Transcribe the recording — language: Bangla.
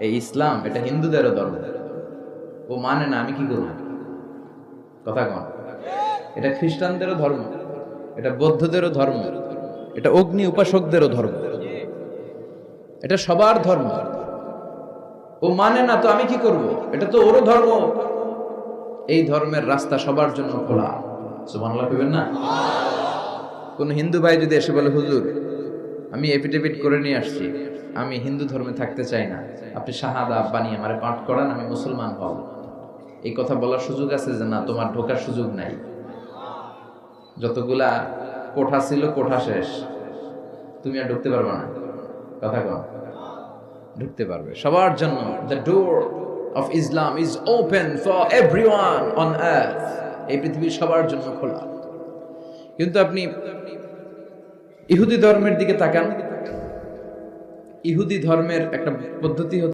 এই ইসলাম এটা হিন্দুদেরও ধর্ম। ও মানে না, আমি কি করব? কথা কন। এটা খ্রিস্টানদেরও ধর্ম, এটা বৌদ্ধদেরও ধর্ম, এটা অগ্নি উপাসকদেরও ধর্ম, এটা সবার ধর্ম। ও মানে না তো আমি কি করব? এটা তো ওরও ধর্ম। এই ধর্মের রাস্তা সবার জন্য খোলা। সুবহানাল্লাহ কইবেন না? কোন হিন্দু ভাই যদি এসে বলে, হুজুর আমি এফিডেভিট করে নিয়ে আসছি, আমি হিন্দু ধর্মে থাকতে চাই না, আপনি শাহাদা বানিয়ে আমারে পাঠ করান, আমি মুসলমান হব, এই কথা বলার সুযোগ আছে? যে না, তোমার ঢোকার সুযোগ নাই। যতগুলা কোঠা ছিল কোঠা শেষ, তুমি আর ঢুকতে পারবে না। কথা কন। ঢুকতে পারবে সবার জন্য। The door of Islam is open for everyone on earth. এই পৃথিবীর সবার জন্য খোলা। কিন্তু আপনি ইহুদি ধর্মের দিকে তাকান। ইহুদি ধর্মের একটা পদ্ধতি